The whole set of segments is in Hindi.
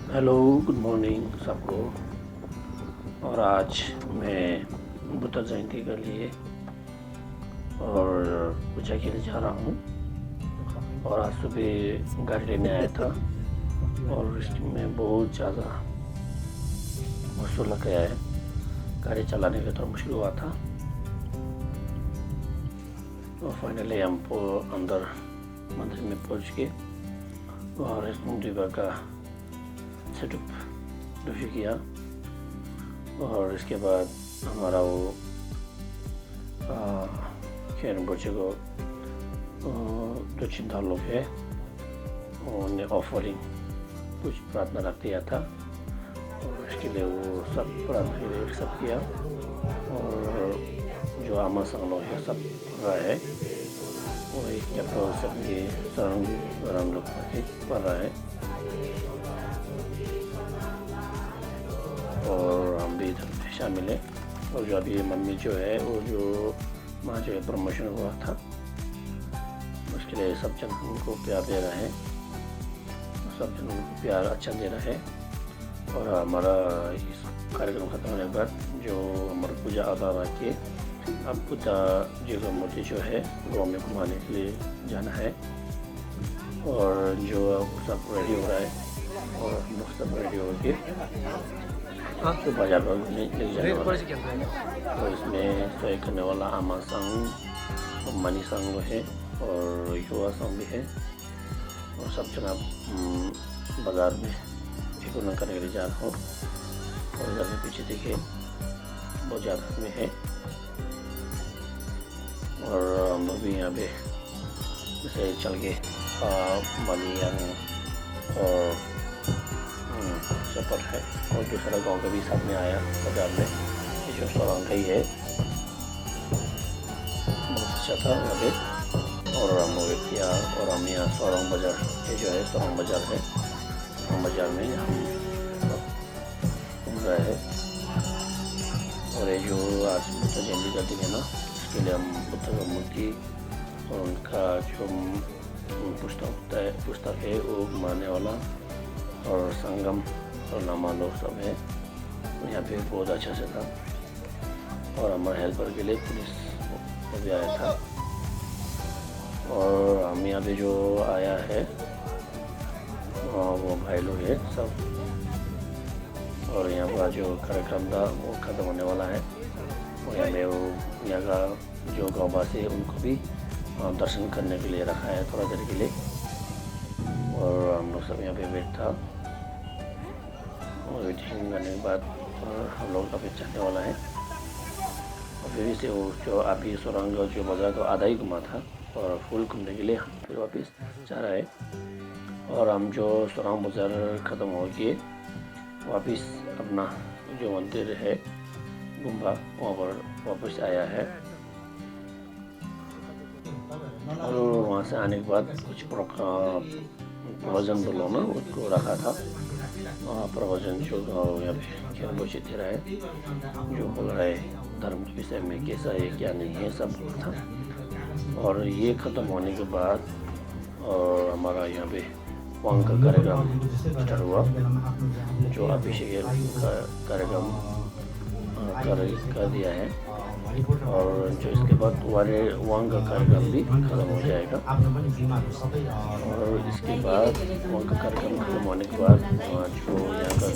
हेलो, गुड मॉर्निंग सबको। और आज मैं बुद्ध जयंती के लिए और पूजा के लिए जा रहा हूँ। और आज सुबह गाड़ी लेने आया था और इसमें बहुत ज़्यादा मुश्किल लग गया है। गाड़ी चलाने में थोड़ा मुश्किल हुआ था और फाइनली हमको अंदर मंदिर में पहुँच के और इस दिवा का सेटअप रिव्यू किया। और इसके बाद हमारा वो खेन बच्चे को दो चिंता लोग है उन्हें ऑफरिंग कुछ प्रार्थना रख दिया था और इसके लिए वो सब प्रार्थना के लिए सब किया। और जो आमा संग लोग है सब रहा है वो एक सबके सरंग लोग पढ़ रहा है। और हम भी इधर शामिल है। और जो अभी मम्मी जो है वो जो वहाँ जो है प्रमोशन हुआ था उसके लिए सब जन उनको प्यार दे रहे हैं, सब जन उनको प्यार अच्छा दे रहे हैं। और हमारा इस कार्यक्रम खत्म होने के बाद जो हमारा पूजा आधा रख के अब बुद्धा जी का मूर्ति जो है गाँव में घुमाने के लिए जाना है। और जो सब रेडी हो रहा है और हम लोग सब रेडी हो के तो बाजार पर ले जाने वाला है। तो इसमें सहयोग करने वाला आमा संघ, मनी संघ है और युवा संघ भी है। और सब जगह बाजार में विपणन करने के लिए जा रहा हूँ। और इधर में पीछे देखिए बहुत ज़्यादा में है। और हम लोग भी यहाँ पे जैसे चल के मनी और सफर है। और दूसरा गांव का भी साथ में आया बाजार में, ये जो सोरंग ही है बहुत अच्छा था वहाँ पे। और हम लोग किया और हम यहाँ सोरंग बाजार, ये जो है सोरंग बाजार है, सोरंग बाजार में हम घूम रहे हैं। और ये जो आज बुद्ध जयंती का दिन है ना, इसके लिए हम बुद्ध का मूर्ति और उनका जो पुस्तक है वो घुमाने वाला और संगम और नामा लोग सब है। यहाँ पे बहुत अच्छा से था। और हमारे हेल्पर के लिए पुलिस भी आया था। और हम यहाँ पे जो आया है वो भाई लोग है सब। और यहाँ का जो कार्यक्रम था वो ख़त्म होने वाला है। और यहाँ पे वो यहाँ का जो गाँव वासी है उनको भी दर्शन करने के लिए रखा है थोड़ा देर के लिए। और हम लोग सब यहाँ पे वेट था और वेटिंग करने के बाद हम लोग का फिर चलने वाला है। और फिर से वो जो अभी सुरंग जो बाजार तो आधा ही घुमा था और फुल घूमने के लिए हम फिर वापस जा रहा है। और हम जो सुरंग बाजार ख़त्म हो गए वापस अपना जो मंदिर है गुम्बा वहाँ पर वापस आया है। और वहाँ से आने के बाद कुछ प्रवचन बोलो ना उसको रखा था। प्रवचन जो यहाँ पे खेल बोझे दे रहा है, जो बोल रहा है धर्म के विषय में कैसा है क्या नहीं है सब बोला था। और ये ख़त्म होने के बाद और हमारा यहाँ पे वांग का कार्यक्रम स्टार्ट हुआ, जो अभिषेक का कार्यक्रम कर दिया है। और जो इसके बाद वांग का कार्यक्रम भी खत्म हो जाएगा। और इसके बाद वांग का कार्यक्रम खत्म होने के बाद जो यहाँ का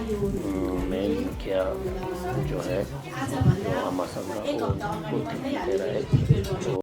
जो मेन मुखिया जो है जो आमा संघ वो दे रहा है। तो